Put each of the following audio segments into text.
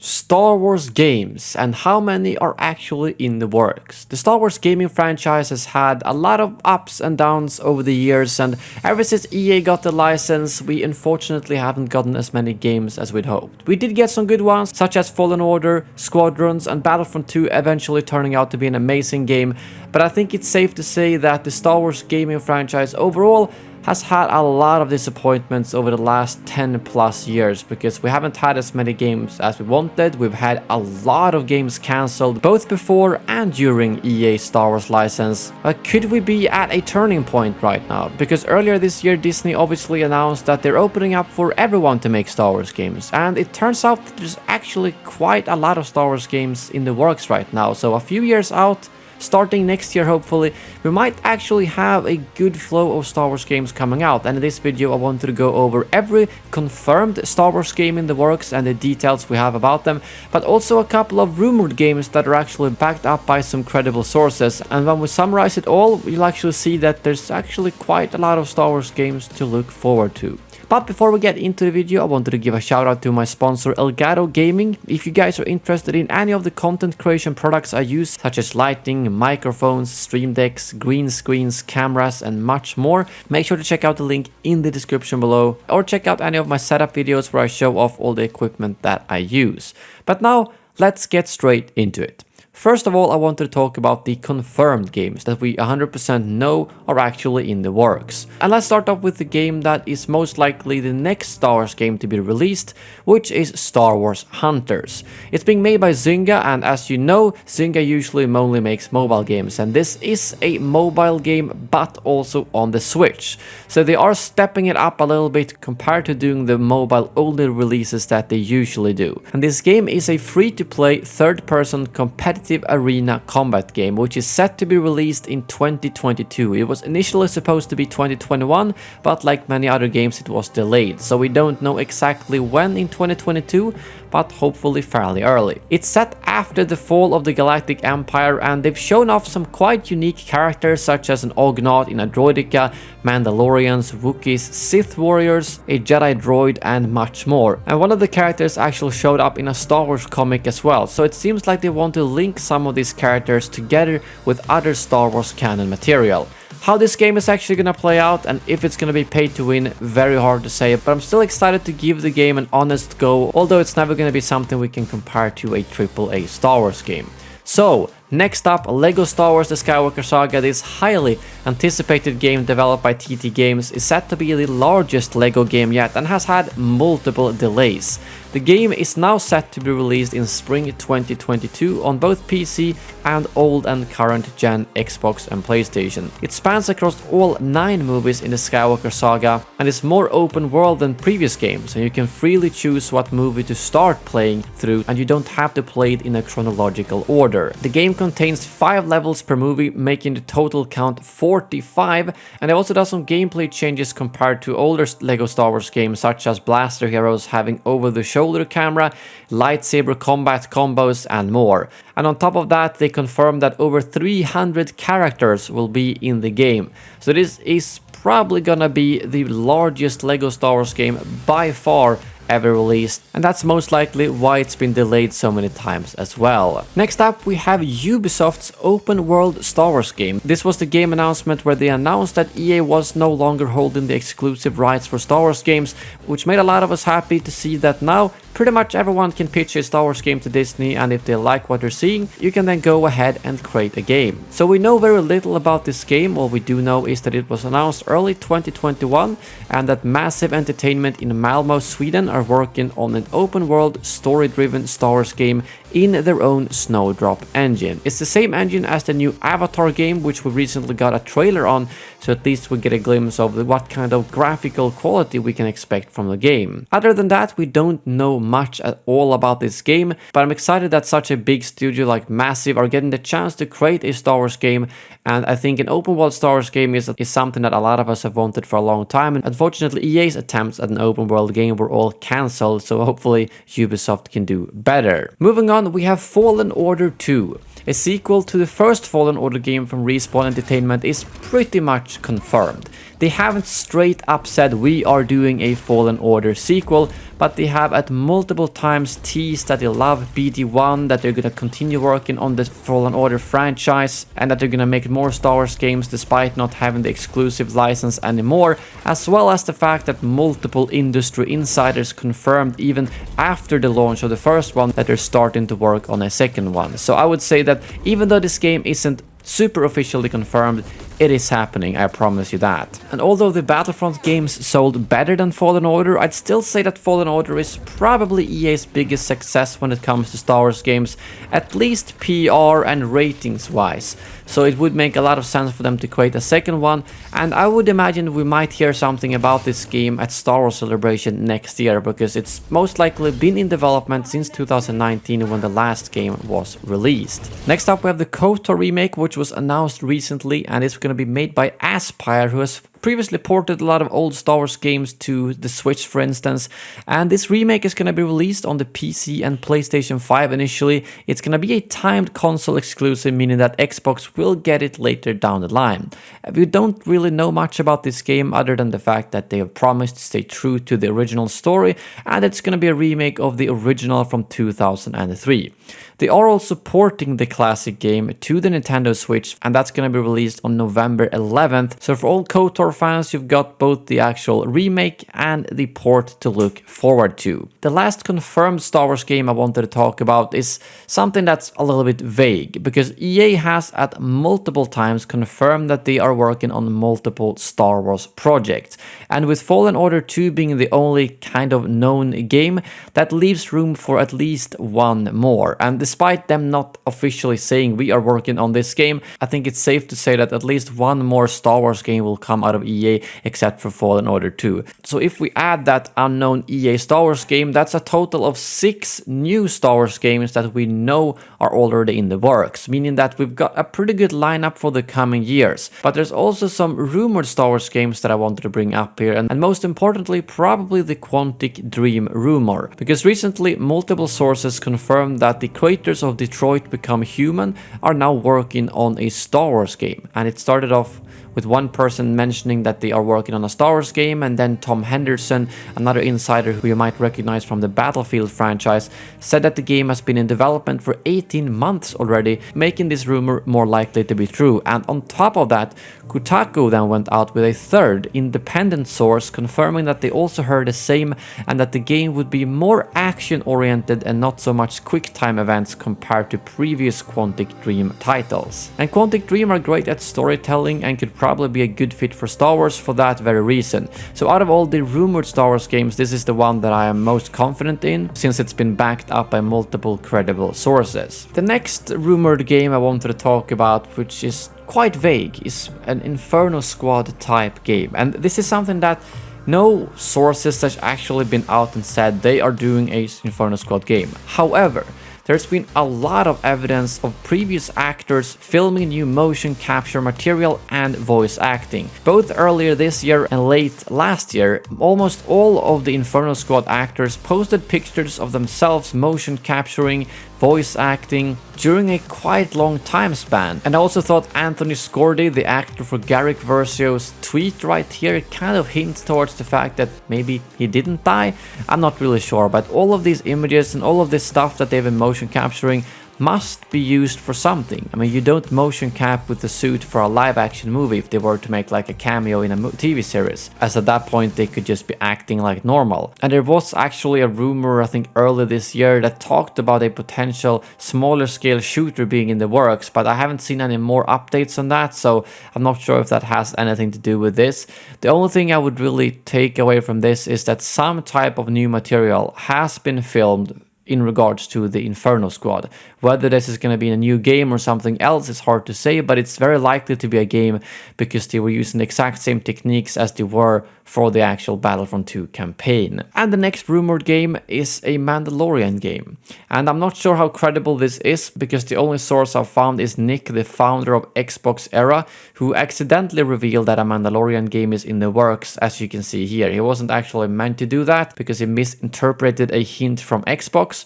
Star Wars games and how many are actually in the works. The Star Wars gaming franchise has had a lot of ups and downs over the years, and ever since EA got the license, we unfortunately haven't gotten as many games as we'd hoped. We did get some good ones, such as Fallen Order, Squadrons, and Battlefront 2 eventually turning out to be an amazing game, but I think it's safe to say that the Star Wars gaming franchise overall has had a lot of disappointments over the last 10 plus years because we haven't had as many games as we wanted. We've had a lot of games cancelled both before and during EA's Star Wars license. Could we be at a turning point right now? Because earlier this year Disney obviously announced that they're opening up for everyone to make Star Wars games, and it turns out that there's actually quite a lot of Star Wars games in the works right now. So a few years out, starting next year hopefully, we might actually have a good flow of Star Wars games coming out, and in this video I wanted to go over every confirmed Star Wars game in the works and the details we have about them, but also a couple of rumored games that are actually backed up by some credible sources, and when we summarize it all, you'll actually see that there's actually quite a lot of Star Wars games to look forward to. But before we get into the video, I wanted to give a shout out to my sponsor Elgato Gaming. If you guys are interested in any of the content creation products I use, such as lighting, microphones, stream decks, green screens, cameras, and much more, make sure to check out the link in the description below, or check out any of my setup videos where I show off all the equipment that I use. But now, let's get straight into it. First of all, I wanted to talk about the confirmed games that we 100% know are actually in the works. And let's start off with the game that is most likely the next Star Wars game to be released, which is Star Wars Hunters. It's being made by Zynga, and as you know, Zynga usually only makes mobile games, and this is a mobile game but also on the Switch. So they are stepping it up a little bit compared to doing the mobile only releases that they usually do. And this game is a free-to-play third-person competitive arena combat game, which is set to be released in 2022. It was initially supposed to be 2021, but like many other games it was delayed, so we don't know exactly when in 2022, but hopefully fairly early. It's set after the fall of the Galactic Empire, and they've shown off some quite unique characters such as an Ugnaught in a Droideka, Mandalorians, Wookiees, Sith warriors, a Jedi droid, and much more. And one of the characters actually showed up in a Star Wars comic as well, so it seems like they want to link some of these characters together with other Star Wars canon material. How this game is actually gonna play out and if it's gonna be paid to win, very hard to say, but I'm still excited to give the game an honest go, although it's never gonna be something we can compare to a AAA Star Wars game. So, next up, LEGO Star Wars The Skywalker Saga. This highly anticipated game developed by TT Games is set to be the largest LEGO game yet and has had multiple delays. The game is now set to be released in spring 2022 on both PC and old and current gen Xbox and PlayStation. It spans across all 9 movies in the Skywalker Saga and is more open world than previous games, and you can freely choose what movie to start playing through, and you don't have to play it in a chronological order. The game contains 5 levels per movie, making the total count 45, and it also does some gameplay changes compared to older LEGO Star Wars games, such as blaster heroes having over-the-shoulder camera, lightsaber combat combos, and more. And on top of that, they confirmed that over 300 characters will be in the game. So this is probably gonna be the largest LEGO Star Wars game by far ever released, and that's most likely why it's been delayed so many times as well. Next up, we have Ubisoft's open world Star Wars game. This was the game announcement where they announced that EA was no longer holding the exclusive rights for Star Wars games, which made a lot of us happy to see that now pretty much everyone can pitch a Star Wars game to Disney, and if they like what they're seeing, you can then go ahead and create a game. So we know very little about this game. All we do know is that it was announced early 2021 and that Massive Entertainment in Malmö, Sweden are working on an open world story-driven Star Wars game in their own Snowdrop engine. It's the same engine as the new Avatar game, which we recently got a trailer on, so at least we get a glimpse of what kind of graphical quality we can expect from the game. Other than that, we don't know much at all about this game, but I'm excited that such a big studio like Massive are getting the chance to create a Star Wars game, and I think an open world Star Wars game is something that a lot of us have wanted for a long time, and unfortunately EA's attempts at an open world game were all cancelled, so hopefully Ubisoft can do better. Moving on, we have Fallen Order 2. A sequel to the first Fallen Order game from Respawn Entertainment is pretty much confirmed. they haven't straight up said we are doing a Fallen Order sequel, but they have at multiple times teased that they love BD1, that they're gonna continue working on the Fallen Order franchise, and that they're gonna make more Star Wars games despite not having the exclusive license anymore, as well as the fact that multiple industry insiders confirmed even after the launch of the first one that they're starting to work on a second one. So I would say that even though this game isn't super officially confirmed, it is happening, I promise you that. And although the Battlefront games sold better than Fallen Order, I'd still say that Fallen Order is probably EA's biggest success when it comes to Star Wars games, at least PR and ratings wise. So it would make a lot of sense for them to create a second one, and I would imagine we might hear something about this game at Star Wars Celebration next year, because it's most likely been in development since 2019 when the last game was released. Next up we have the KOTOR remake, which was announced recently, and it's going to be made by Aspyr, who has previously ported a lot of old Star Wars games to the Switch, for instance, and this remake is going to be released on the PC and PlayStation 5 initially. It's going to be a timed console exclusive, meaning that Xbox will get it later down the line. We don't really know much about this game other than the fact that they have promised to stay true to the original story, and it's going to be a remake of the original from 2003. They are also porting the classic game to the Nintendo Switch, and that's going to be released on November 11th. So for all KOTOR fans, you've got both the actual remake and the port to look forward to. The last confirmed Star Wars game I wanted to talk about is something that's a little bit vague, because EA has at multiple times confirmed that they are working on multiple Star Wars projects. And with Fallen Order 2 being the only kind of known game, that leaves room for at least one more. And despite them not officially saying we are working on this game, I think it's safe to say that at least one more Star Wars game will come out of EA except for Fallen Order 2. So if we add that unknown EA Star Wars game, that's a total of 6 new Star Wars games that we know are already in the works, meaning that we've got a pretty good lineup for the coming years. But there's also some rumored Star Wars games that I wanted to bring up here, and most importantly probably the Quantic Dream rumor, because recently multiple sources confirmed that the creators of Detroit Become Human are now working on a Star Wars game. And it started off with one person mentioning that they are working on a Star Wars game, and then Tom Henderson, another insider who you might recognize from the Battlefield franchise, said that the game has been in development for 18 months already, making this rumor more likely to be true. And on top of that, Kotaku then went out with a third independent source confirming that they also heard the same, and that the game would be more action oriented and not so much quick time events compared to previous Quantic Dream titles. And Quantic Dream are great at storytelling and could probably be a good fit for Star Wars for that very reason. So out of all the rumored Star Wars games, this is the one that I am most confident in, since it's been backed up by multiple credible sources. The next rumored game I wanted to talk about, which is quite vague, is an Inferno Squad type game. And this is something that no sources has actually been out and said they are doing a Inferno Squad game. However, there's been a lot of evidence of previous actors filming new motion capture material and voice acting. Both earlier this year and late last year, almost all of the Inferno Squad actors posted pictures of themselves motion capturing, voice acting during a quite long time span. And I also thought Anthony Scordi, the actor for Garrick Versio's tweet right here, kind of hints towards the fact that maybe he didn't die. I'm not really sure, but all of these images and all of this stuff that they've been motion capturing must be used for something. I mean, you don't motion cap with the suit for a live action movie if they were to make like a cameo in a TV series, as at that point they could just be acting like normal. And there was actually a rumor, I think earlier this year, that talked about a potential smaller scale shooter being in the works, but I haven't seen any more updates on that, so I'm not sure if that has anything to do with this. The only thing I would really take away from this is that some type of new material has been filmed in regards to the Inferno Squad. Whether this is going to be a new game or something else is hard to say, but it's very likely to be a game because they were using the exact same techniques as they were for the actual Battlefront 2 campaign. And the next rumored game is a Mandalorian game. And I'm not sure how credible this is, because the only source I've found is Nick, the founder of Xbox Era, who accidentally revealed that a Mandalorian game is in the works, as you can see here. He wasn't actually meant to do that because he misinterpreted a hint from Xbox.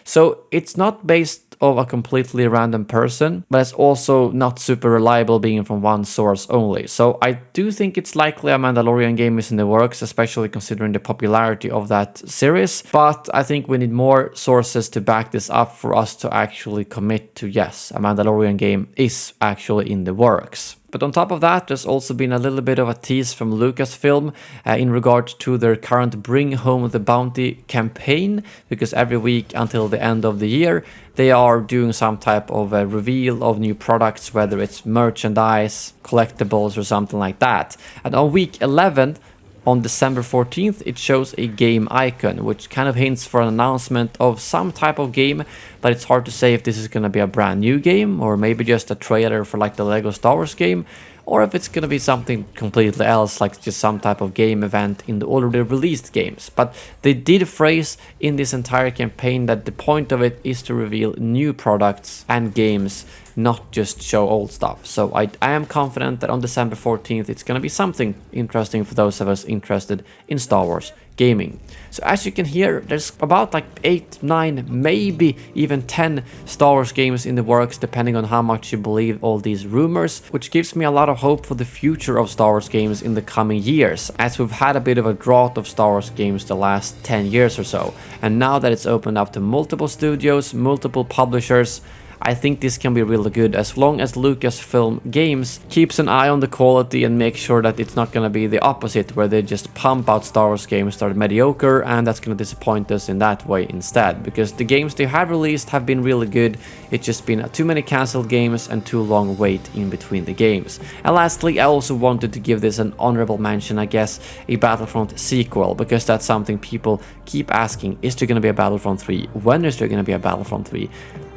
So it's not based of a completely random person, but it's also not super reliable being from one source only. So I do think it's likely a Mandalorian game is in the works, especially considering the popularity of that series. But I think we need more sources to back this up for us to actually commit to, yes, a Mandalorian game is actually in the works. But on top of that, there's also been a little bit of a tease from Lucasfilm in regard to their current Bring Home the Bounty campaign, because every week until the end of the year, they are doing some type of a reveal of new products, whether it's merchandise, collectibles, or something like that. And on week 11, on December 14th, it shows a game icon, which kind of hints for an announcement of some type of game, but it's hard to say if this is going to be a brand new game or maybe just a trailer for like the Lego Star Wars game, or if it's going to be something completely else, like just some type of game event in the already released games. But they did phrase in this entire campaign that the point of it is to reveal new products and games, not just show old stuff. So I am confident that on December 14th it's going to be something interesting for those of us interested in Star Wars gaming. So as you can hear, there's about like 8, 9, maybe even 10 Star Wars games in the works, depending on how much you believe all these rumors, which gives me a lot of hope for the future of Star Wars games in the coming years, as we've had a bit of a drought of Star Wars games the last 10 years or so. And now that it's opened up to multiple studios, multiple publishers, I think this can be really good as long as Lucasfilm Games keeps an eye on the quality and makes sure that it's not going to be the opposite, where they just pump out Star Wars games that are mediocre, and that's going to disappoint us in that way instead, because the games they have released have been really good. It's just been too many cancelled games and too long wait in between the games. And lastly, I also wanted to give this an honorable mention, I guess, a Battlefront sequel, because that's something people keep asking. Is there going to be a Battlefront 3? When is there going to be a Battlefront 3?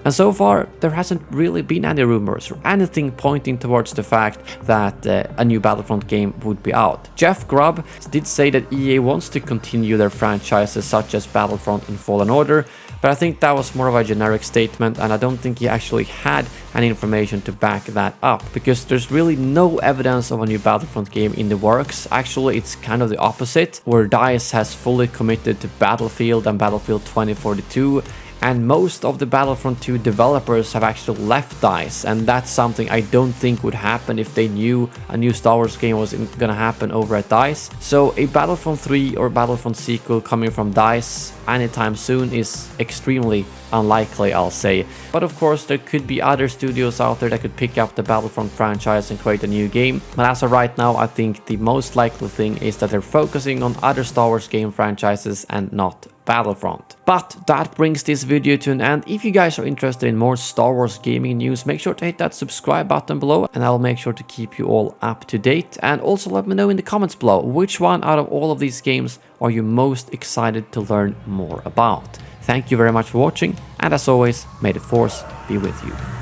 And so far, there hasn't really been any rumors or anything pointing towards the fact that a new Battlefront game would be out. Jeff Grubb did say that EA wants to continue their franchises such as Battlefront and Fallen Order, but I think that was more of a generic statement, and I don't think he actually had any information to back that up, because there's really no evidence of a new Battlefront game in the works. Actually, it's kind of the opposite, where DICE has fully committed to Battlefield and Battlefield 2042, and most of the Battlefront 2 developers have actually left DICE, and that's something I don't think would happen if they knew a new Star Wars game was gonna happen over at DICE. So a Battlefront 3 or Battlefront sequel coming from DICE anytime soon is extremely unlikely, I'll say. But of course, there could be other studios out there that could pick up the Battlefront franchise and create a new game. But as of right now, I think the most likely thing is that they're focusing on other Star Wars game franchises and not Battlefront. But that brings this video to an end. If you guys are interested in more Star Wars gaming news, make sure to hit that subscribe button below, and I'll make sure to keep you all up to date. And also let me know in the comments below, which one out of all of these games are you most excited to learn more about? Thank you very much for watching, and as always, may the Force be with you.